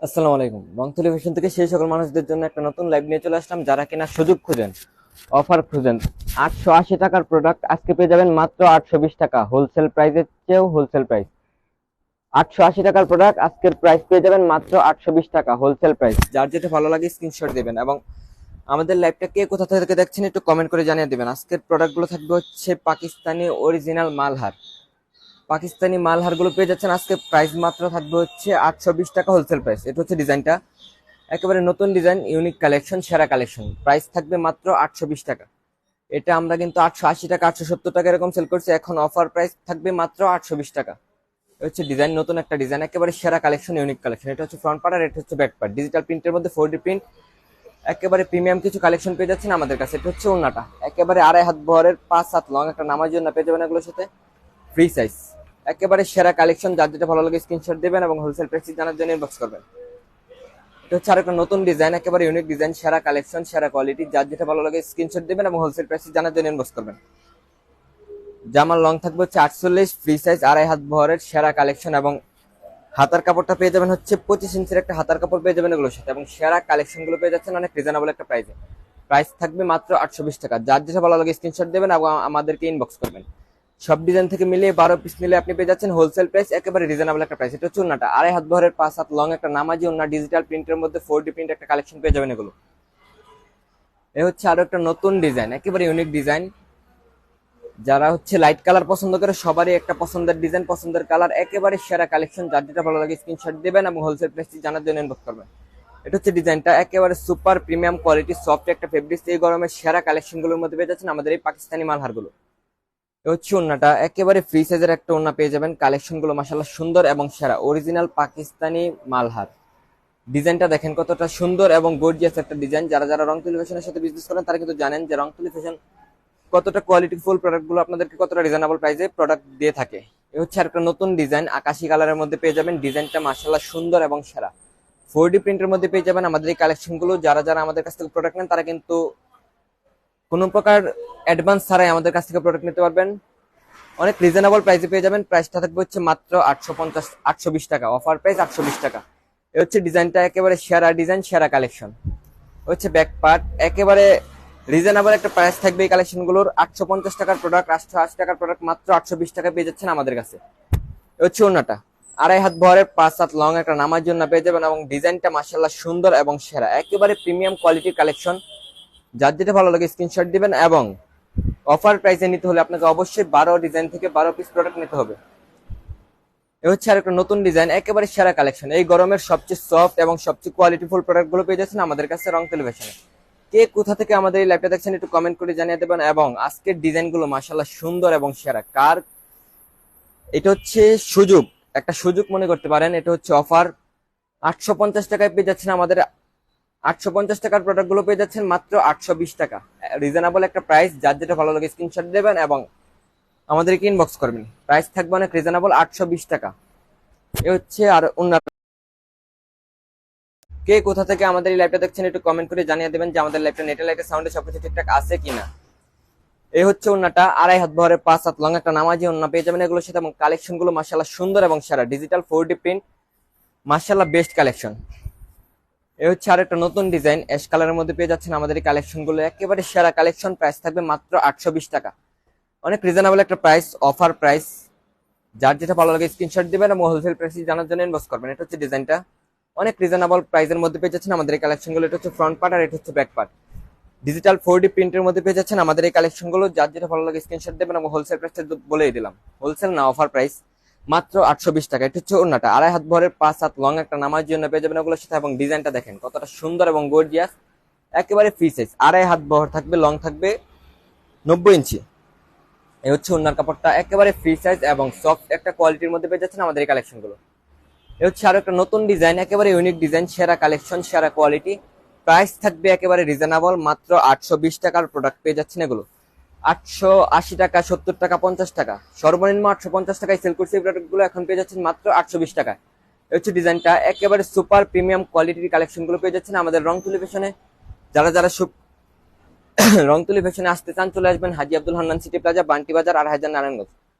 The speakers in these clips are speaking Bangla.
আসসালামু আলাইকুম। রং টেলিভিশন থেকে সেই সকল মানুষদের জন্য একটা নতুন লাইভ নিয়ে চলে আসলাম, যারা কিনা সুযোগ খুঁজেন, অফার খুঁজেন। 880 টাকার প্রোডাক্ট আজকে পেয়ে যাবেন মাত্র 820 টাকা, হোলসেল প্রাইসের চেয়েও হোলসেল প্রাইস। 880 টাকার প্রোডাক্ট আজকের প্রাইস পেয়ে যাবেন মাত্র 820 টাকা, হোলসেল প্রাইস। যার যেটা ভালো লাগে স্ক্রিনশট দেবেন এবং আমাদের লাইভটা কে কোথা থেকে দেখছেন একটু কমেন্ট করে জানিয়ে দেবেন। আজকের প্রোডাক্টগুলো থাকবে হচ্ছে পাকিস্তানি অরিজিনাল মালহার। পাকিস্তানি মালহারগুলো পেয়ে যাচ্ছেন আজকে প্রাইস মাত্র থাকবে হচ্ছে 820 টাকা, হোলসেল প্রাইস। এটা হচ্ছে ডিজাইনটা, একেবারে নতুন ডিজাইন, ইউনিক কালেকশন, সেরা কালেকশন। প্রাইস থাকবে মাত্র 820 টাকা। এটা আমরা কিন্তু 880 টাকা, 870 টাকা এরকম সেল করছি, এখন অফার প্রাইস থাকবে মাত্র 820 টাকা। এটা হচ্ছে ডিজাইন, নতুন একটা ডিজাইন, একেবারে সেরা কালেকশন, ইউনিক কালেকশন। এটা হচ্ছে ফ্রন্ট পার্ট আর এটা হচ্ছে ব্যাক পার্ট। ডিজিটাল প্রিন্টের মধ্যে 4D প্রিন্ট, একেবারে প্রিমিয়াম কিছু কালেকশন পেয়ে যাচ্ছেন আমাদের কাছে। এটা হচ্ছে ওন্নাটা, একেবারে 2.5 হাত বহরের 5 হাত লং একটা নামার জন্য পেয়ে যাবেন এগুলোর সাথে ফ্রি সাইজ। একেবারে সেরা কালেকশন, যার যেটা ভালো লাগে স্ক্রিনশট দেবেন এবং হোলসেল প্রাইস জানার জন্য ইনবক্স করবেন। এটা হচ্ছে আরেকটা নতুন ডিজাইন, একেবারে ইউনিক ডিজাইন, সেরা কালেকশন, সেরা কোয়ালিটি। যার যেটা ভালো লাগে স্ক্রিনশট দেবেন এবং হোলসেল প্রাইস জানার জন্য ইনবক্স করবেন। জামার লং থাকবে হচ্ছে 48, ফ্রি সাইজ, 2.5 হাত বহরের সেরা কালেকশন। এবং হাতার কাপড়টা পেয়ে যাবেন হচ্ছে 25 ইঞ্চির একটা হাতার কাপড় পেয়ে যাবেন এগুলোর সাথে, এবং সেরা কালেকশন গুলো পেয়ে যাচ্ছেন অনেক রিজনেবল একটা প্রাইসে। প্রাইস থাকবে মাত্র 820 টাকা। যার যেটা ভালো লাগে স্ক্রিনশট দেবেন এবং আমাদেরকে ইনবক্স করবেন। সব ডিজাইন থেকে মিলিয়ে 12 পিস নিলে আপনি পেয়ে যাচ্ছেন হোলসেল প্রাইস, একেবারে রিজনেবল একটা প্রাইস। এটা হচ্ছে ওন্নাটা, 2.5 হাত বহরের 5 হাত লং একটা নামাজি ওন্না, ডিজিটাল প্রিন্টের মধ্যে 4D প্রিন্ট একটা কালেকশন পেয়ে যাবেন এগুলো। এ হচ্ছে আরো একটা নতুন ডিজাইন, একেবারে ইউনিক ডিজাইন। যারা হচ্ছে লাইট কালার পছন্দ করে সবারই একটা পছন্দের ডিজাইন, পছন্দের কালার, একেবারে সেরা কালেকশন। যার যেটা ভালো লাগে স্ক্রিনশট দিবেন এবং হোলসেল প্রাইস জানার জন্য ইনবক্স করবেন। এটা হচ্ছে ডিজাইনটা, একেবারে সুপার প্রিমিয়াম কোয়ালিটি, সফট একটা ফেব্রিক্স। এই গরমের সেরা কালেকশন গুলোর মধ্যে পেয়ে যাচ্ছেন আমাদের এই পাকিস্তানি মালহার গুলো। এ হচ্ছে ওন্নাটা, একেবারে ফ্রি সাইজের একটা ওন্না পেয়ে যাবেন। কালেকশন গুলো মাশাআল্লাহ সুন্দর এবং সেরা, অরিজিনাল পাকিস্তানি মালহার। ডিজাইনটা দেখেন কতটা সুন্দর এবং গর্জিয়াস একটা ডিজাইন। যারা যারা রংতুলি ফ্যাশনের সাথে বিজনেস করেন তারা কিন্তু জানেন যে রংতুলি ফ্যাশন কতটা কোয়ালিটিফুল প্রোডাক্ট গুলো আপনাদেরকে কতটা রিজনেবল প্রাইসে প্রোডাক্ট দিয়ে থাকে। এ হচ্ছে একটা নতুন ডিজাইন, আকাশি কালারের মধ্যে পেয়ে যাবেন। ডিজাইনটা মাশাআল্লাহ সুন্দর এবং সেরা, 4D প্রিন্টের মধ্যে পেয়ে যাবেন আমাদের এই কালেকশন গুলো। যারা যারা আমাদের কাছ থেকে প্রোডাক্ট নেন তারা কিন্তু কোনো প্রকার অ্যাডভান্স ছাড়াই আমাদের কাছ থেকে প্রোডাক্ট নিতে পারবেন, অনেক রিজনেবল প্রাইসে পেয়ে যাবেন। প্রাইসটা থাকবে হচ্ছে মাত্র 820 টাকা, অফার প্রাইস 820 টাকা। এ হচ্ছে ডিজাইনটা, একেবারে সেরা ডিজাইন, সেরা কালেকশন। হচ্ছে ব্যাক পার্ট, একেবারে রিজনেবল একটা প্রাইস থাকবে এই কালেকশন গুলোর। 850 টাকার প্রোডাক্ট, 880 টাকার প্রোডাক্ট মাত্র 820 টাকা পেয়ে যাচ্ছেন আমাদের কাছে। এ হচ্ছে ওন্নাটা, 2.5 হাত বহরের 5 হাত লং একটা নামার জন্য পেয়ে যাবেন, এবং ডিজাইনটা মাশাআল্লাহ সুন্দর এবং সেরা, একেবারে প্রিমিয়াম কোয়ালিটির কালেকশন। যার যেটা ভালো লাগে স্ক্রিনশট দিবেন এবং অফার প্রাইসে নিতে হলে আপনাকে অবশ্যই 12 ডিজাইন থেকে 12 পিস প্রোডাক্ট নিতে হবে। এ হচ্ছে আর একটা নতুন ডিজাইন, একেবারে সেরা কালেকশন। এই গরমের সবচেয়ে সফট এবং সবচেয়ে কোয়ালিটিফুল প্রোডাক্ট গুলো পেয়ে যাচ্ছেন আমাদের কাছে রং টেলিভিশনে। কে কোথা থেকে আমাদের এই লাইভটা দেখছেন একটু কমেন্ট করে জানিয়ে দেবেন। এবং আজকের ডিজাইন গুলো মাশাআল্লাহ সুন্দর এবং সেরা। কার এটা হচ্ছে সুযোগ, একটা সুযোগ মনে করতে পারেন। এটা হচ্ছে অফার, 850 টাকায় পেয়ে যাচ্ছেন আমাদের। 850 টাকার প্রোডাক্ট গুলো পেয়ে যাচ্ছেন মাত্র 820 টাকা, রিজনেবল একটা প্রাইস। যার যেটা ভালো লাগে স্ক্রিনশট দেবেন এবং আমাদেরকে ইনবক্স করবেন। প্রাইস থাকবে অনেক রিজনেবল, 820 টাকা। এ হচ্ছে আর অন্য, কে কোথা থেকে আমাদের এই লাইভটা দেখছেন একটু কমেন্ট করে জানিয়ে দেবেন যে আমাদের লাইভটা নেটের লাইটের সাউন্ডে সবকিছু ঠিকঠাক আছে কিনা। এই হচ্ছে ওন্নাটা, 2.5 হাত বহরের 5 হাত লং একটা নামাজি ওন্না পেয়ে যাবেন এগুলোর সাথে, এবং কালেকশন গুলো মাশাআল্লাহ সুন্দর এবং সেরা, ডিজিটাল 4D প্রিন্ট, মাশাআল্লাহ বেস্ট কালেকশন। এই হচ্ছে আর একটা নতুন ডিজাইন, অ্যাশ কালারের মধ্যে পেয়ে যাচ্ছেন আমাদের এই কালেকশন গুলো, একেবারে সেরা কালেকশন। প্রাইস থাকবে মাত্র 820 টাকা, অনেক রিজনেবল একটা প্রাইস, অফার প্রাইস। যার যেটা ভালো লাগে স্ক্রিনশট দিবেন এবং হোলসেল প্রাইস জানার জন্য ইনবক্স করবেন। এটা হচ্ছে ডিজাইনটা, অনেক রিজনেবল প্রাইসের মধ্যে পেয়ে যাচ্ছেন আমাদের এই কালেকশন গুলো। এটা হচ্ছে ফ্রন্ট পার্ট আর এটা হচ্ছে ব্যাক পার্ট। ডিজিটাল 4D প্রিন্টের মধ্যে পেয়ে যাচ্ছেন আমাদের এই কালেকশন গুলো। যার যেটা ভালো লাগে স্ক্রিনশট দেবেন এবং হোলসেল প্রাইসটা বলেই দিলাম, হোলসেল না অফার প্রাইস, মাত্র 820 টাকা। এটা হচ্ছে ওন্নাটা, 2.5 হাত ভরের 5 হাত লং একটা নামার জন্য পেয়ে যাবেন ওগুলোর সাথে, এবং ডিজাইনটা দেখেন কতটা সুন্দর এবং গর্জিয়াস, একেবারে ফ্রি সাইজ, 2.5 হাত বহর থাকবে, লং থাকবে 90 ইঞ্চি। এই হচ্ছে ওন্নার কাপড়টা, একেবারে ফ্রি সাইজ এবং সফট একটা কোয়ালিটির মধ্যে পেয়ে যাচ্ছেন আমাদের এই কালেকশন গুলো। এ হচ্ছে আরো একটা নতুন ডিজাইন, একেবারে ইউনিক ডিজাইন, সেরা কালেকশন, সেরা কোয়ালিটি। প্রাইস থাকবে একেবারে রিজনেবল, মাত্র 820 টাকার প্রোডাক্ট পেয়ে যাচ্ছেন এগুলো। 880 টাকা, 70 টাকা, 50 টাকা, সর্বনিম্ন 850 টাকায় সেল করছে এই প্রোডাক্ট গুলো, এখন পেয়ে যাচ্ছেন মাত্র 820 টাকায়। এ হচ্ছে ডিজাইনটা, একেবারে সুপার প্রিমিয়াম কোয়ালিটির কালেকশন গুলো পেয়ে যাচ্ছেন আমাদের রংতুলি ফ্যাশনে। যারা যারা রংতুলি ফ্যাশনে আসতে চান চলে আসবেন হাজী আব্দুল হান্নান সিটি প্লাজা, বান্টি বাজার, 2.5 নারায়ণগঞ্জ।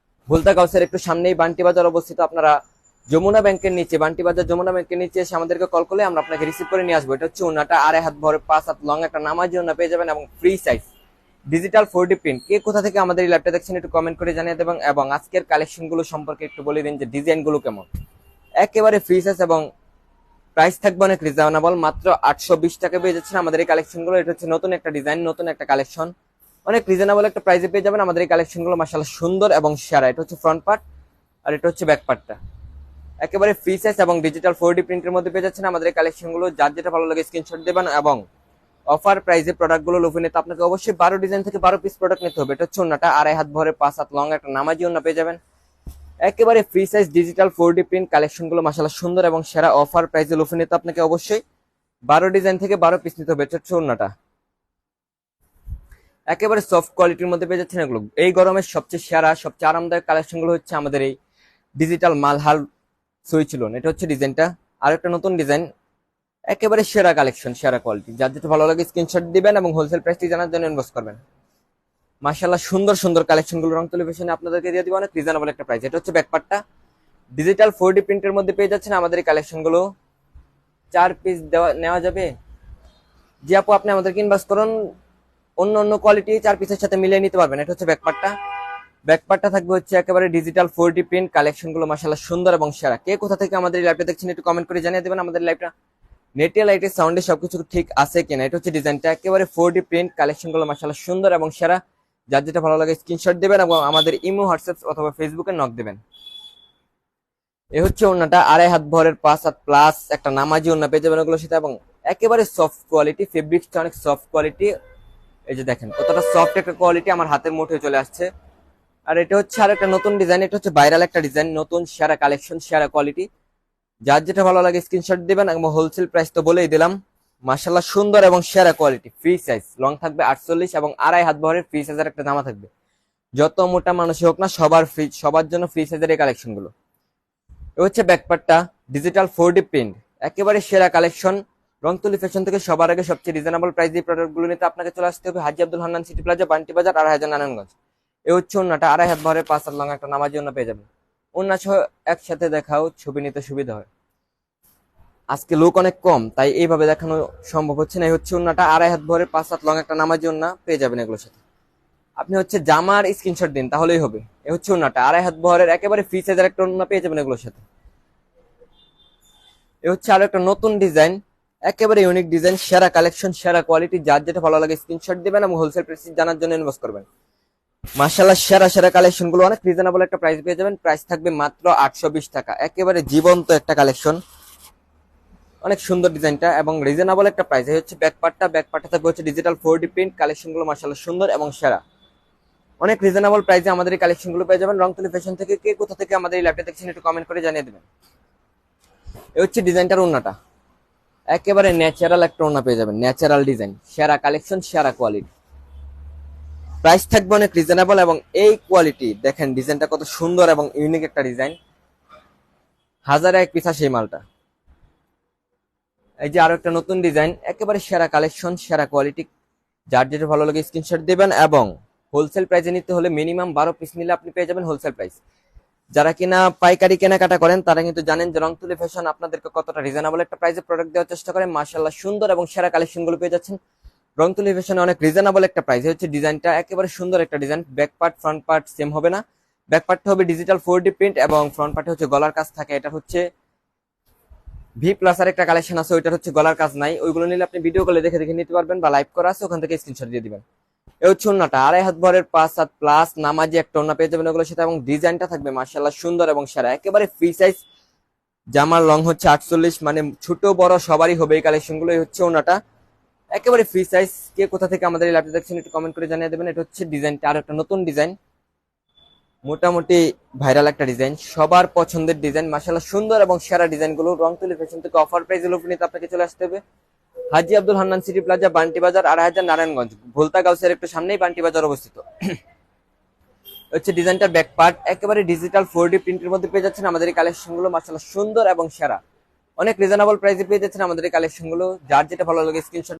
ভুলতা গাউসের একটু সামনেই বান্টি বাজার অবস্থিত। আপনারা যমুনা ব্যাংকের নিচে, বান্টি বাজার যমুনা ব্যাংকের নিচে এসে আমাদেরকে কল করলে আমরা আপনাকে রিসিভ করে নিয়ে আসবো। এটা হচ্ছে ওনাটা 2.5 হাত ভরে 5 হাত লং একটা নামাজি ওনা পেয়ে যাবেন এবং free size digital 4D print. কে কোথা থেকে আমাদের এই ল্যাপটপ দেখছেন একটু কমেন্ট করে জানিয়ে দেবেন এবং আজকের কালেকশন গুলো সম্পর্কে একটু বলে দিন যে ডিজাইন গুলো কেমন। একেবারে ফ্রি সাইজ এবং প্রাইস থাকবে অনেক রিজনেবল, মাত্র 820 টাকা পেয়ে যাচ্ছেন আমাদের এই কালেকশন গুলো। এটা হচ্ছে নতুন একটা ডিজাইন, নতুন একটা কালেকশন, অনেক রিজনেবল একটা প্রাইসে পেয়ে যাবেন আমাদের এই কালেকশন গুলো। মাশাআল্লাহ সুন্দর এবং সেরা। এটা হচ্ছে ফ্রন্ট পার্ট আর এটা হচ্ছে ব্যাক পার্টটা। একেবারে ফ্রি সাইজ এবং ডিজিটাল 4D প্রিন্টের মধ্যে পেয়ে যাচ্ছেন আমাদের এই কালেকশন গুলো। যার যেটা ভালো লাগে স্ক্রিনশট দেবেন এবং অফার প্রাইসে প্রোডাক্ট গুলো লোভে নিতে আপনাকে অবশ্যই 12 ডিজাইন থেকে 12 পিস প্রোডাক্ট নিতে হবে। এটা হচ্ছে ওনাটা 2.5 হাত ভরে 5 হাত লং একটা নামাজি ওনা পেয়ে যাবেন। একেবারে free size digital 4D print collection গুলো মাশাআল্লাহ সুন্দর এবং সেরা। অফার প্রাইসে লোভে নিতে আপনাকে অবশ্যই 12 ডিজাইন থেকে 12 পিস নিতে হবে। এটা হচ্ছে ওনাটা একেবারে সফট কোয়ালিটির মধ্যে পেয়ে যাচ্ছেন এগুলো। এই গরমের সবচেয়ে সেরা, সবচেয়ে আরামদায়ক কালেকশন গুলো হচ্ছে আমাদের এই ডিজিটাল মালহার সুইচ লোন। এটা হচ্ছে ডিজাইনটা, আর একটা নতুন ডিজাইন, একেবারে সেরা কালেকশন, সেরা কোয়ালিটি। যার যেটা ভালো লাগে স্ক্রিনশট দিবেন এবং হোলসেল প্রাইসটি জানার জন্য ইনবক্স করবেন। মাশাআল্লাহ সুন্দর সুন্দর কালেকশন গুলো রং টেলিভিশনে আপনাদেরকে দিয়ে দিব অনেক রিজনেবল একটা প্রাইস। এটা হচ্ছে ব্যাকপার্টটা ডিজিটাল 4D প্রিন্টের মধ্যে পেয়ে যাচ্ছেন আমাদের এই কালেকশন গুলো। 4 পিস নেওয়া যাবে? জি আপু, আপনি আমাদেরকে ইনবক্স করুন, অন্য অন্য কোয়ালিটি 4 পিসের সাথে মিলিয়ে নিতে পারবেন। এটা হচ্ছে ব্যাকপার্টটা। ব্যাকপার্টটা থাকবে হচ্ছে একেবারে ডিজিটাল 4D প্রিন্ট কালেকশন গুলো মাশাআল্লাহ সুন্দর এবং সেরা। কে কোথা থেকে আমাদের এই লাইভটা দেখছেন একটু কমেন্ট করে জানিয়ে দেবেন। আমাদের লাইভটা নেটে লাইটে সাউন্ডে সবকিছু ঠিক আছে কিনা। এটা হচ্ছে ডিজাইনটা, একেবারে 4D প্রিন্ট কালেকশন গুলো মাশাআল্লাহ সুন্দর এবং সেরা। যার যেটা ভালো লাগে স্ক্রিনশট দিবেন এবং আমাদের ইমো, হোয়াটসঅ্যাপ অথবা ফেসবুকে নক দিবেন। এ হচ্ছে ওন্নাটা 2.5 হাত ভরের 5 হাত প্লাস একটা নামাজি ওন্না পেয়ে যাবেন ওগুলোর সাথে এবং একেবারে সফট কোয়ালিটি, ফেব্রিক্সটা অনেক সফট কোয়ালিটি। এই যে দেখেন কতটা সফট একটা কোয়ালিটি, আমার হাতের মুঠোয় চলে আসছে। আর এটা হচ্ছে আর একটা নতুন ডিজাইন, এটা হচ্ছে ভাইরাল একটা ডিজাইন, নতুন সেরা কালেকশন, সেরা কোয়ালিটি। যার যেটা ভালো লাগে স্ক্রিনশট দিবেন এবং হোলসেল প্রাইস তো বলেই দিলাম। মাশাআল্লাহ সুন্দর এবং সেরা কোয়ালিটি, ফ্রি সাইজ, লং থাকবে 48 এবং 2.5 হাত ভরের ফ্রি সাইজের একটা জামা থাকবে। যত মোটা মানুষ হোক না সবার জন্য ফ্রি সাইজের এই কালেকশন গুলো। এ হচ্ছে ব্যাকপার্টটা ডিজিটাল 4D প্রিন্ট, একেবারে সেরা কালেকশন। রংতুলি ফ্যাশন থেকে সবার আগে সবচেয়ে রিজনেবল প্রাইস দিয়ে প্রোডাক্ট গুলো নিতে আপনাকে চলে আসতে হবে হাজী আব্দুল হান্নান সিটি প্লাজা, বান্টি বাজার, 2.5 নারায়ণগঞ্জ। এ হচ্ছে ওন্নাটা 2.5 হাত ভরের 5 হাত লং একটা নামাজি ওন্না পেয়ে যাবেন। ওন্না সহ একসাথে দেখাও, ছবি নিতে সুবিধা হয়। আজকে লোক অনেক কম তাই এইভাবে দেখানো সম্ভব হচ্ছে না। এই হচ্ছে ওন্নাটা 2.5 হাত ভরের 5 হাত লং একটা নামাজি ওন্না পেয়ে যাবেন এগুলোর সাথে। আপনি হচ্ছে জামার স্ক্রিনশট দিন তাহলেই হবে। এ হচ্ছে ওন্নাটা 2.5 হাত ভরের একেবারে ফ্রি সাইজের একটা ওন্না পেয়ে যাবেন এগুলোর সাথে। এ হচ্ছে আরো একটা নতুন ডিজাইন, একেবারে ইউনিক ডিজাইন, সেরা কালেকশন, সেরা কোয়ালিটি। যার যেটা ভালো লাগে স্ক্রিনশট দিবেন এবং হোলসেল প্রাইস জানার জন্য ইনবক্স করবেন। মাশাআল্লাহ সেরা সেরা কালেকশন গুলো অনেক রিজনেবল একটা প্রাইস পেয়ে যাবেন। প্রাইস থাকবে মাত্র 820 টাকা। একেবারে জীবন্ত একটা কালেকশন, অনেক সুন্দর ডিজাইনটা এবং রিজনেবল একটা প্রাইস। এই হচ্ছে ব্যাকপার্টটা থাকবে হচ্ছে ডিজিটাল 4D প্রিন্ট কালেকশন গুলো মাশাআল্লাহ সুন্দর এবং সেরা। অনেক রিজনেবল প্রাইসে আমাদের এই কালেকশন গুলো পেয়ে যাবেন। রংতুলি ফ্যাশন থেকে কে কোথা থেকে আমাদের এই ল্যাপটপ দেখছেন একটু কমেন্ট করে জানিয়ে দেবেন। এই হচ্ছে ডিজাইনটার ওন্নাটা, একেবারে ন্যাচারাল একটা ওন্না পেয়ে যাবেন, ন্যাচারাল ডিজাইন, সেরা কালেকশন, সেরা কোয়ালিটি। প্রাইস থাকবে অনেক রিজনেবল এবং এই কোয়ালিটি দেখেন ডিজাইনটা কত সুন্দর এবং ইউনিক একটা ডিজাইন। 1000 পিস সেই মালটা। এই যে আরো একটা নতুন ডিজাইন, একেবারে সেরা কালেকশন, সেরা কোয়ালিটি। যার যেটা ভালো লাগে স্ক্রিনশট দিবেন এবং হোলসেল প্রাইসে নিতে হলে মিনিমাম 12 পিস নিলে আপনি পেয়ে যাবেন হোলসেল প্রাইস। যারা কিনা পাইকারি কেনাকাটা করেন তারা কিন্তু জানেন যে রংতুলি ফ্যাশন আপনাদেরকে কতটা রিজনেবল একটা প্রাইসে প্রোডাক্ট দেওয়ার চেষ্টা করে। মাশাআল্লাহ সুন্দর এবং সেরা কালেকশন গুলো পেয়ে যাচ্ছেন রংতুলি ফ্যাশনে অনেক রিজনেবল একটা প্রাইস। হচ্ছে ডিজাইনটা একেবারে সুন্দর একটা design. Back part front part same হবে না, ব্যাক পার্টটা হবে ডিজিটাল 4D প্রিন্ট এবং ফ্রন্ট পার্টে হচ্ছে গলার কাজ থাকে। এটা হচ্ছে ভি প্লাস আর একটা কালেকশন আছে, ওইটার হচ্ছে গলার কাজ নাই। ওইগুলো নিলে আপনি ভিডিও কলে দেখে দেখে নিতে পারবেন বা লাইভ করা আছে ওখান থেকে স্ক্রিনশট দিয়ে দিবেন। এই হচ্ছে ওন্নাটা 2.5 হাত ভরের 5 হাত প্লাস নামাজি একটা ওন্না পেয়ে যাবেন ওগুলোর সাথে এবং ডিজাইনটা থাকবে মাশাআল্লাহ সুন্দর এবং সেরা। একেবারে ফ্রি সাইজ, জামার লং হচ্ছে 48, মানে ছোট বড় সবারই হবে এই কালেকশন গুলো। এই হচ্ছে ওন্নাটা একেবারে ফ্রি সাইজ। কে কোথা থেকে আমাদের এই ল্যাপটপ দেখছেন একটু কমেন্ট করে জানিয়ে দেবেন। এটা হচ্ছে ডিজাইনটা, আর একটা নতুন ডিজাইন, মোটামুটি ভাইরাল একটা ডিজাইন, সবার পছন্দের ডিজাইন। মাশাআল্লাহ সুন্দর এবং সেরা ডিজাইন গুলো রংতুলি ফ্যাশন থেকে অফার প্রাইসে লোক নিতে আপনাকে চলে আসতে হবে হাজী আব্দুল হান্নান সিটি প্লাজা, বান্টি বাজার, 2.5 নারায়ণগঞ্জ। ভুলতা গাউসের একটু সামনেই বান্টি বাজার অবস্থিত। হচ্ছে ডিজাইনটার ব্যাক পার্ট, একেবারে ডিজিটাল 4D প্রিন্টের মধ্যে পেয়ে যাচ্ছেন আমাদের এই কালেকশন গুলো মাশাআল্লাহ সুন্দর এবং সেরা। অনেক রিজনেবল প্রাইসে পেয়ে যাচ্ছেন আমাদের এই কালেকশন গুলো। যার যেটা ভালো লাগে স্ক্রিনশট